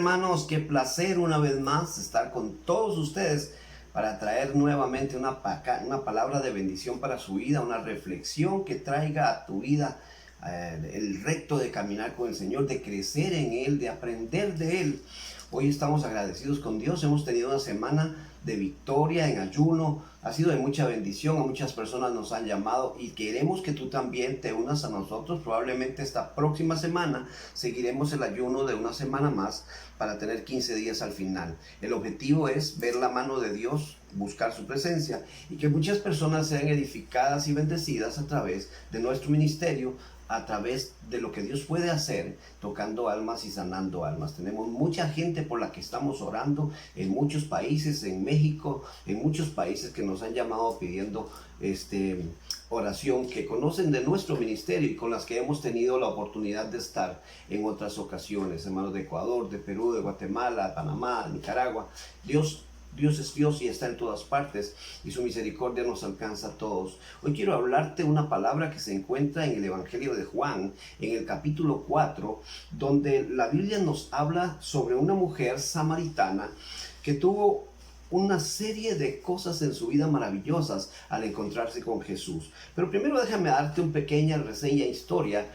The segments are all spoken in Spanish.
hermanos, qué placer una vez más estar con todos ustedes para traer nuevamente una palabra de bendición para su vida, una reflexión que traiga a tu vida el reto de caminar con el Señor, de crecer en Él, de aprender de Él. Hoy estamos agradecidos con Dios, hemos tenido una semana de victoria en ayuno, ha sido de mucha bendición, a muchas personas nos han llamado y queremos que tú también te unas a nosotros. Probablemente esta próxima semana seguiremos el ayuno de una semana más para tener 15 días al final. El objetivo es ver la mano de Dios, buscar su presencia y que muchas personas sean edificadas y bendecidas a través de nuestro ministerio, a través de lo que Dios puede hacer tocando almas y sanando almas. Tenemos mucha gente por la que estamos orando en muchos países, en México, en muchos países que nos han llamado pidiendo oración, que conocen de nuestro ministerio y con las que hemos tenido la oportunidad de estar en otras ocasiones. Hermanos de Ecuador, de Perú, de Guatemala, de Panamá, de Nicaragua. Dios es Dios y está en todas partes y su misericordia nos alcanza a todos. Hoy quiero hablarte una palabra que se encuentra en el Evangelio de Juan, en el capítulo 4, donde la Biblia nos habla sobre una mujer samaritana que tuvo una serie de cosas en su vida maravillosas al encontrarse con Jesús. Pero primero déjame darte una pequeña reseña, historia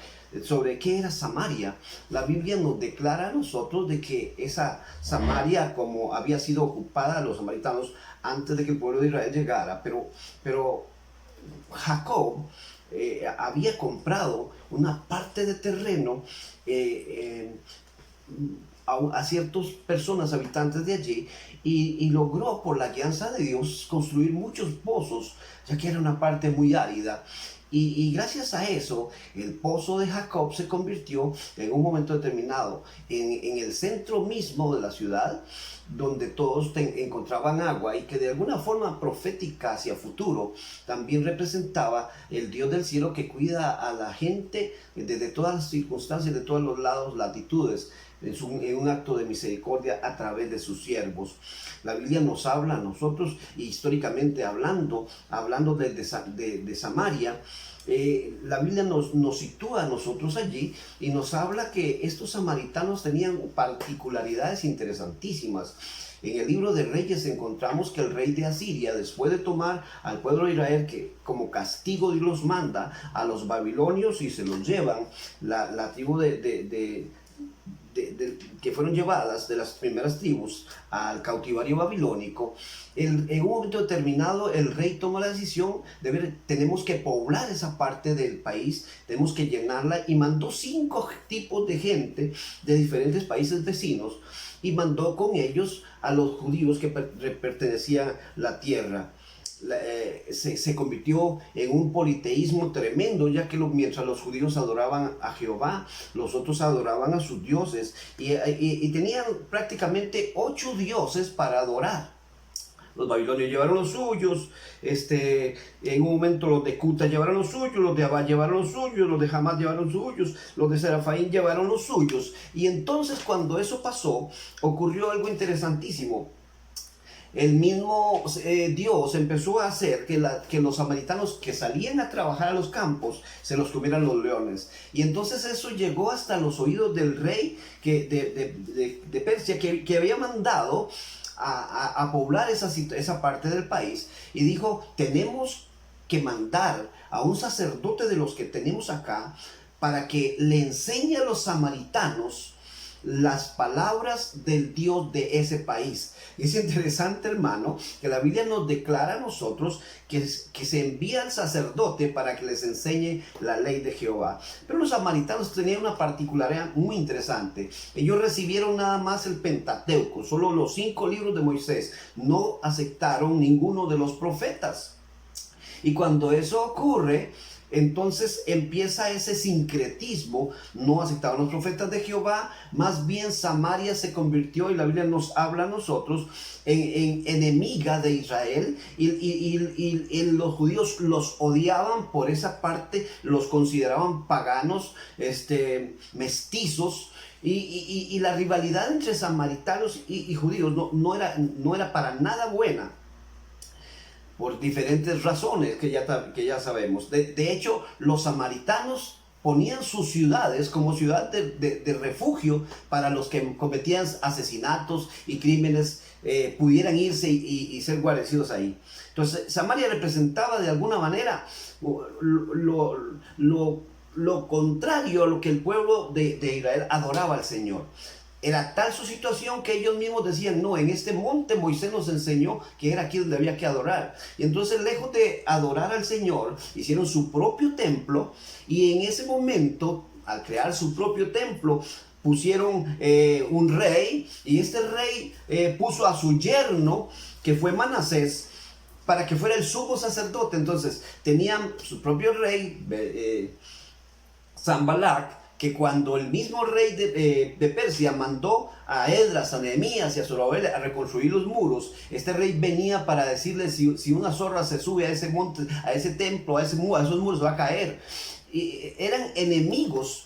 sobre qué era Samaria. La Biblia nos declara a nosotros de que esa Samaria, como había sido ocupada a los samaritanos antes de que el pueblo de Israel llegara, pero Jacob había comprado una parte de terreno a ciertas personas, habitantes de allí, y logró por la guianza de Dios construir muchos pozos, ya que era una parte muy árida. Y gracias a eso, el pozo de Jacob se convirtió en un momento determinado en el centro mismo de la ciudad, donde todos encontraban agua y que de alguna forma profética hacia futuro también representaba el Dios del cielo que cuida a la gente desde todas las circunstancias, de todos los lados, latitudes, en un acto de misericordia a través de sus siervos. La Biblia nos habla a nosotros, históricamente hablando de Samaria. La Biblia nos sitúa a nosotros allí y nos habla que estos samaritanos tenían particularidades interesantísimas. En el libro de Reyes encontramos que el rey de Asiria, después de tomar al pueblo de Israel, que como castigo Dios los manda a los babilonios y se los llevan, la tribu que fueron llevadas de las primeras tribus al cautiverio babilónico. En un momento determinado el rey toma la decisión de ver, tenemos que poblar esa parte del país, tenemos que llenarla, y mandó 5 tipos de gente de diferentes países vecinos y mandó con ellos a los judíos que pertenecían a la tierra. Se convirtió en un politeísmo tremendo, ya que mientras los judíos adoraban a Jehová, los otros adoraban a sus dioses y tenían prácticamente 8 dioses para adorar. Los babilonios llevaron los suyos, en un momento los de Cuta llevaron los suyos, los de Abá llevaron los suyos, los de Hamad llevaron los suyos, los de Serafaim llevaron los suyos. Y entonces cuando eso pasó, ocurrió algo interesantísimo. El mismo Dios empezó a hacer que los samaritanos que salían a trabajar a los campos se los comieran los leones. Y entonces eso llegó hasta los oídos del rey de Persia, que había mandado a poblar esa parte del país, y dijo: tenemos que mandar a un sacerdote de los que tenemos acá para que le enseñe a los samaritanos las palabras del Dios de ese país. Y es interesante, hermano, que la Biblia nos declara a nosotros que se envía al sacerdote para que les enseñe la ley de Jehová. Pero los samaritanos tenían una particularidad muy interesante. Ellos recibieron nada más el Pentateuco, solo los 5 libros de Moisés. No aceptaron ninguno de los profetas. Y cuando eso ocurre, entonces empieza ese sincretismo. No aceptaban los profetas de Jehová, más bien Samaria se convirtió, y la Biblia nos habla a nosotros, en enemiga de Israel, y los judíos los odiaban por esa parte, los consideraban paganos, mestizos, y la rivalidad entre samaritanos y judíos no era para nada buena, por diferentes razones que ya sabemos. De hecho, los samaritanos ponían sus ciudades como ciudad de refugio para los que cometían asesinatos y crímenes, pudieran irse y ser guarecidos ahí. Entonces Samaria representaba de alguna manera lo contrario a lo que el pueblo de Israel adoraba al Señor. Era tal su situación que ellos mismos decían, no, en este monte Moisés nos enseñó que era aquí donde había que adorar. Y entonces, lejos de adorar al Señor, hicieron su propio templo, y en ese momento, al crear su propio templo, pusieron un rey, y este rey puso a su yerno, que fue Manasés, para que fuera el sumo sacerdote. Entonces tenían su propio rey, Sanballat, que cuando el mismo rey de Persia mandó a Esdras, a Nehemías y a Zorobabel a reconstruir los muros, este rey venía para decirle, si una zorra se sube a ese monte, a ese templo, a esos muros, va a caer. Y eran enemigos,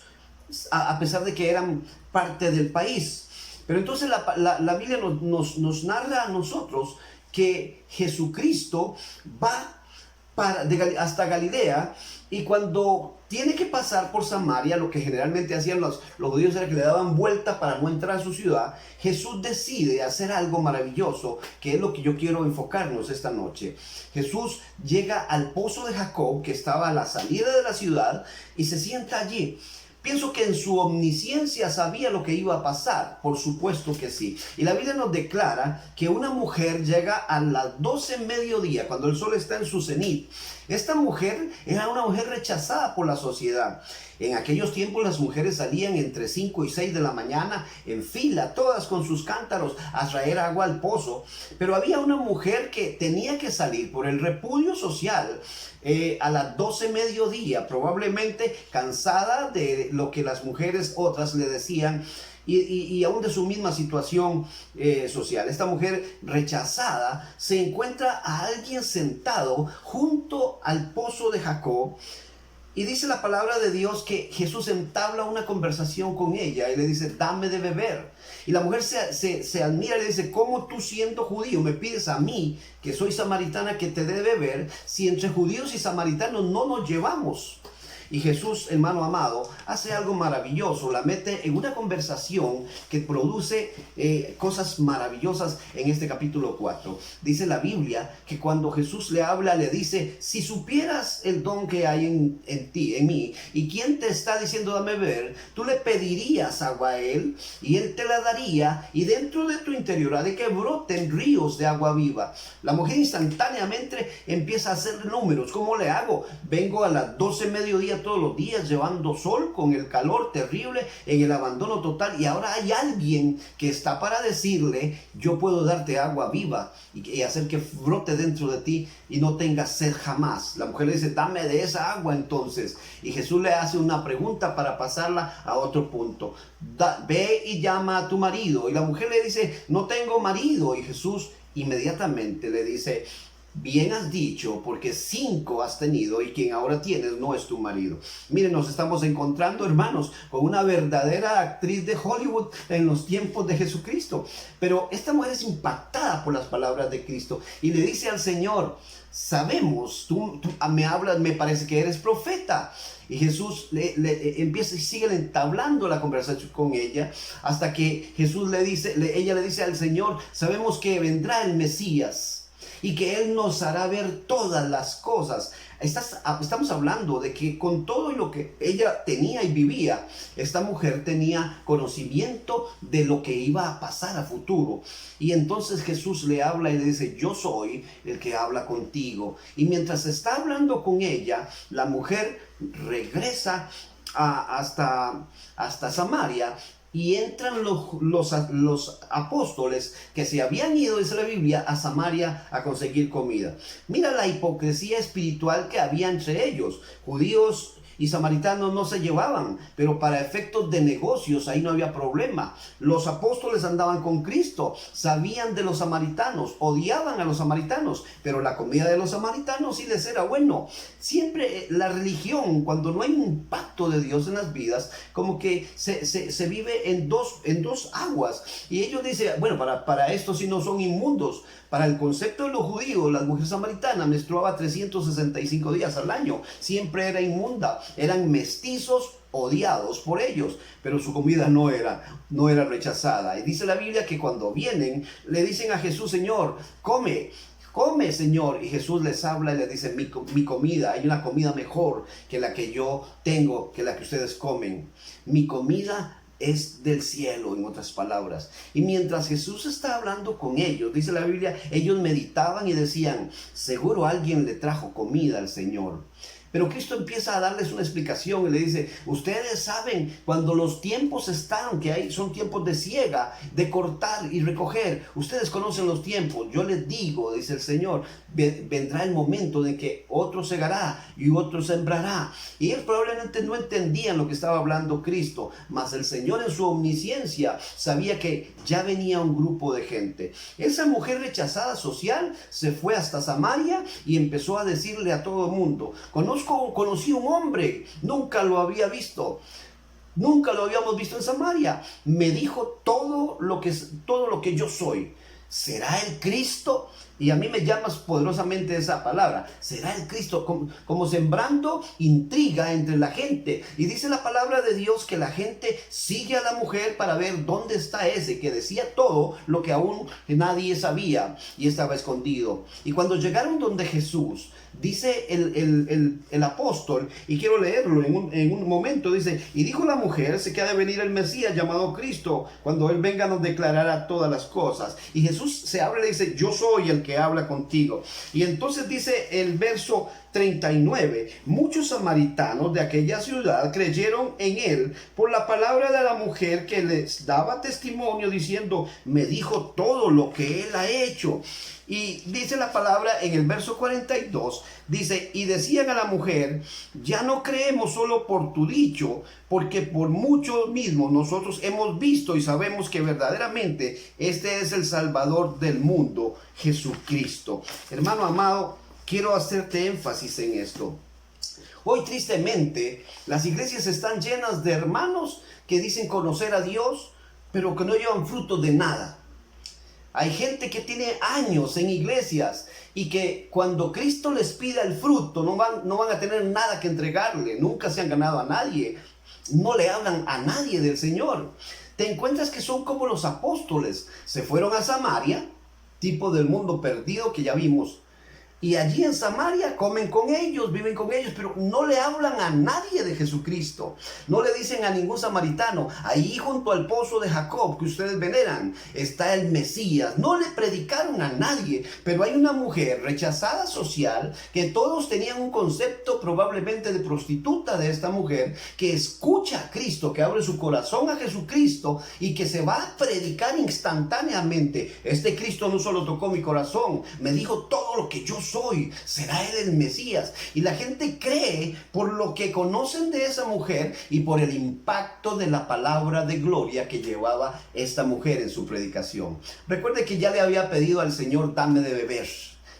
a pesar de que eran parte del país. Pero entonces la Biblia nos narra a nosotros que Jesucristo va hasta Galilea, y cuando tiene que pasar por Samaria, lo que generalmente hacían los judíos era que le daban vuelta para no entrar a su ciudad. Jesús decide hacer algo maravilloso, que es lo que yo quiero enfocarnos esta noche. Jesús llega al pozo de Jacob, que estaba a la salida de la ciudad, y se sienta allí. Pienso que en su omnisciencia sabía lo que iba a pasar, por supuesto que sí. Y la Biblia nos declara que una mujer llega a las 12 mediodía, cuando el sol está en su cenit. Esta mujer era una mujer rechazada por la sociedad. En aquellos tiempos las mujeres salían entre 5 y 6 de la mañana en fila, todas con sus cántaros, a traer agua al pozo. Pero había una mujer que tenía que salir por el repudio social a las 12 mediodía, probablemente cansada de lo que las mujeres otras le decían, y aún de su misma situación social. Esta mujer rechazada se encuentra a alguien sentado junto al pozo de Jacob, y dice la palabra de Dios que Jesús entabla una conversación con ella y le dice, dame de beber. Y la mujer se admira y le dice, ¿cómo tú, siendo judío, me pides a mí, que soy samaritana, que te dé de beber, si entre judíos y samaritanos no nos llevamos? Y Jesús, hermano amado, hace algo maravilloso, la mete en una conversación que produce cosas maravillosas en este capítulo 4. Dice la Biblia que cuando Jesús le habla, le dice, si supieras el don que hay en ti, en mí, y quién te está diciendo dame beber, tú le pedirías agua a él, y él te la daría, y dentro de tu interior ha de que broten ríos de agua viva. La mujer instantáneamente empieza a hacer números. ¿Cómo le hago? Vengo a las 12 mediodía todos los días llevando sol con el calor terrible, en el abandono total, y ahora hay alguien que está para decirle, yo puedo darte agua viva y hacer que brote dentro de ti y no tengas sed jamás. La mujer le dice, dame de esa agua entonces, y Jesús le hace una pregunta para pasarla a otro punto. Ve y llama a tu marido. Y la mujer le dice, no tengo marido. Y Jesús inmediatamente le dice, bien has dicho, porque 5 has tenido y quien ahora tienes no es tu marido. Miren, nos estamos encontrando, hermanos, con una verdadera actriz de Hollywood en los tiempos de Jesucristo. Pero esta mujer es impactada por las palabras de Cristo y le dice al Señor, sabemos, tú me hablas, me parece que eres profeta. Y Jesús le empieza y sigue entablando la conversación con ella, hasta que Jesús ella le dice al Señor, sabemos que vendrá el Mesías y que Él nos hará ver todas las cosas. Estamos hablando de que con todo lo que ella tenía y vivía, esta mujer tenía conocimiento de lo que iba a pasar a futuro. Y entonces Jesús le habla y le dice, yo soy el que habla contigo. Y mientras está hablando con ella, la mujer regresa hasta Samaria. Y entran los apóstoles que se habían ido, dice la Biblia, a Samaria a conseguir comida. Mira la hipocresía espiritual que había entre ellos. Judíos y samaritanos no se llevaban, pero para efectos de negocios ahí no había problema. Los apóstoles andaban con Cristo, sabían de los samaritanos, odiaban a los samaritanos, pero la comida de los samaritanos sí les era bueno. Siempre la religión, cuando no hay un pacto de Dios en las vidas, como que se vive en dos aguas. Y ellos dicen, bueno, para esto sí no son inmundos, Para el concepto de los judíos, la mujer samaritana menstruaba 365 días al año. Siempre era inmunda. Eran mestizos odiados por ellos, pero su comida no era rechazada. Y dice la Biblia que cuando vienen, le dicen a Jesús: Señor, come. Come, Señor. Y Jesús les habla y les dice: mi comida, hay una comida mejor que la que yo tengo, que la que ustedes comen. Mi comida es del cielo, en otras palabras. Y mientras Jesús está hablando con ellos, dice la Biblia, ellos meditaban y decían: seguro alguien le trajo comida al Señor. Pero Cristo empieza a darles una explicación y le dice: ustedes saben, cuando los tiempos están, son tiempos de siega, de cortar y recoger. Ustedes conocen los tiempos. Yo les digo, dice el Señor, vendrá el momento en que otro segará y otro sembrará. Y ellos probablemente no entendían lo que estaba hablando Cristo, mas el Señor en su omnisciencia sabía que ya venía un grupo de gente. Esa mujer rechazada social se fue hasta Samaria y empezó a decirle a todo el mundo: conocí un hombre, nunca lo había visto, nunca lo habíamos visto en Samaria. Me dijo todo lo que yo soy. ¿Será el Cristo? Y a mí me llamas poderosamente esa palabra. ¿Será el Cristo? Como sembrando intriga entre la gente. Y dice la palabra de Dios que la gente sigue a la mujer para ver dónde está ese que decía todo lo que aún nadie sabía y estaba escondido. Y cuando llegaron donde Jesús, dice el apóstol, y quiero leerlo en un momento, dice: y dijo la mujer: sé que ha de venir el Mesías llamado Cristo, cuando Él venga nos declarará todas las cosas. Y Jesús se abre y le dice: yo soy el que habla contigo. Y entonces dice el verso 39, muchos samaritanos de aquella ciudad creyeron en Él por la palabra de la mujer, que les daba testimonio diciendo: me dijo todo lo que Él ha hecho. Y dice la palabra en el verso 42, dice: y decían a la mujer: ya no creemos solo por tu dicho, porque por mucho mismo nosotros hemos visto y sabemos que verdaderamente este es el Salvador del mundo, Jesucristo. Hermano amado, quiero hacerte énfasis en esto. Hoy tristemente las iglesias están llenas de hermanos que dicen conocer a Dios, pero que no llevan fruto de nada. Hay gente que tiene años en iglesias y que cuando Cristo les pida el fruto no van a tener nada que entregarle. Nunca se han ganado a nadie. No le hablan a nadie del Señor. Te encuentras que son como los apóstoles. Se fueron a Samaria, tipo del mundo perdido que ya vimos. Y allí en Samaria comen con ellos, viven con ellos, pero no le hablan a nadie de Jesucristo. No le dicen a ningún samaritano: ahí junto al pozo de Jacob que ustedes veneran está el Mesías. No le predicaron a nadie, pero hay una mujer rechazada social, que todos tenían un concepto probablemente de prostituta de esta mujer, que escucha a Cristo, que abre su corazón a Jesucristo y que se va a predicar instantáneamente. Este Cristo no solo tocó mi corazón, me dijo todo lo que yo soy, será Él el Mesías. Y la gente cree por lo que conocen de esa mujer y por el impacto de la palabra de gloria que llevaba esta mujer en su predicación. Recuerde que ya le había pedido al Señor: dame de beber.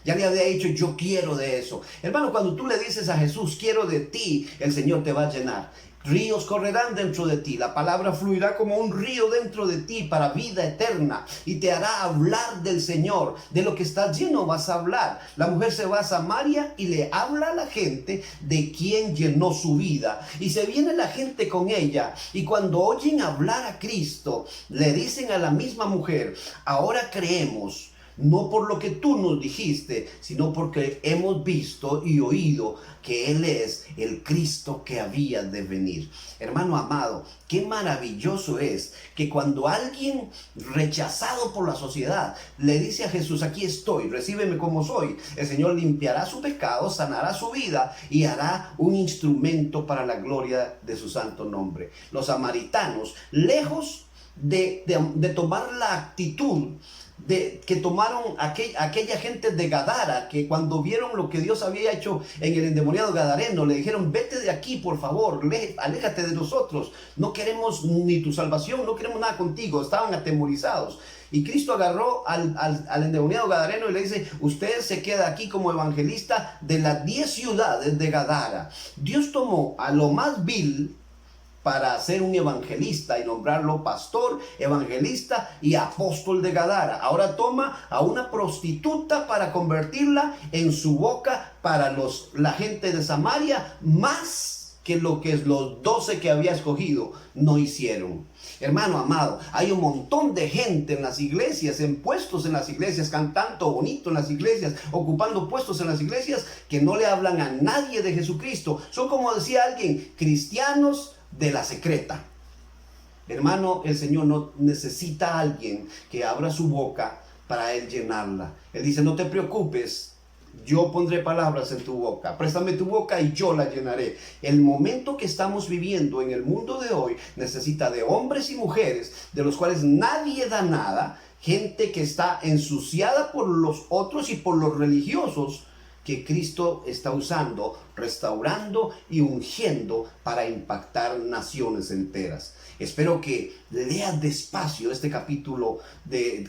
Ya le había dicho: yo quiero de eso. Hermano, cuando tú le dices a Jesús: quiero de ti, el Señor te va a llenar. Ríos correrán dentro de ti. La palabra fluirá como un río dentro de ti para vida eterna y te hará hablar del Señor. De lo que estás lleno vas a hablar. La mujer se va a Samaria y le habla a la gente de quien llenó su vida. Y se viene la gente con ella. Y cuando oyen hablar a Cristo, le dicen a la misma mujer: ahora creemos. No por lo que tú nos dijiste, sino porque hemos visto y oído que Él es el Cristo que había de venir. Hermano amado, qué maravilloso es que cuando alguien rechazado por la sociedad le dice a Jesús: aquí estoy, recíbeme como soy, el Señor limpiará su pecado, sanará su vida y hará un instrumento para la gloria de su santo nombre. Los samaritanos, lejos de tomar la actitud que tomaron aquella gente de Gadara, que cuando vieron lo que Dios había hecho en el endemoniado gadareno, le dijeron: vete de aquí, por favor, aléjate de nosotros, no queremos ni tu salvación, no queremos nada contigo. Estaban atemorizados. Y Cristo agarró al endemoniado gadareno y le dice: usted se queda aquí como evangelista de las 10 ciudades de Gadara. Dios tomó a lo más vil para ser un evangelista y nombrarlo pastor, evangelista y apóstol de Gadara. Ahora toma a una prostituta para convertirla en su boca para la gente de Samaria, más que lo que los 12 que había escogido no hicieron. Hermano amado, hay un montón de gente en las iglesias, en puestos en las iglesias, cantando bonito en las iglesias, ocupando puestos en las iglesias, que no le hablan a nadie de Jesucristo. Son, como decía alguien, cristianos de la secreta. Hermano, el Señor no necesita a alguien que abra su boca para Él llenarla. Él dice, no te preocupes, yo pondré palabras en tu boca, préstame tu boca y yo la llenaré. El momento que estamos viviendo en el mundo de hoy necesita de hombres y mujeres de los cuales nadie da nada, gente que está ensuciada por los otros y por los religiosos, que Cristo está usando, restaurando y ungiendo para impactar naciones enteras. Espero que leas despacio este capítulo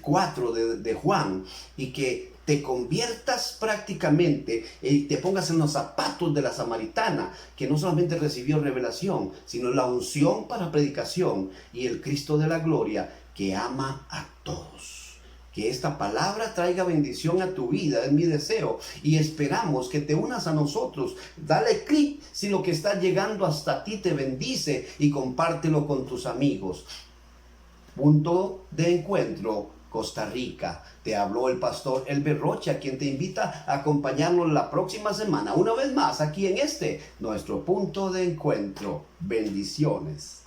4 de Juan y que te conviertas prácticamente y te pongas en los zapatos de la samaritana, que no solamente recibió revelación, sino la unción para predicación y el Cristo de la gloria que ama a todos. Que esta palabra traiga bendición a tu vida, es mi deseo, y esperamos que te unas a nosotros. Dale clic si lo que está llegando hasta ti te bendice y compártelo con tus amigos. Punto de encuentro, Costa Rica. Te habló el pastor Elber Rocha, quien te invita a acompañarnos la próxima semana, una vez más aquí en nuestro punto de encuentro. Bendiciones.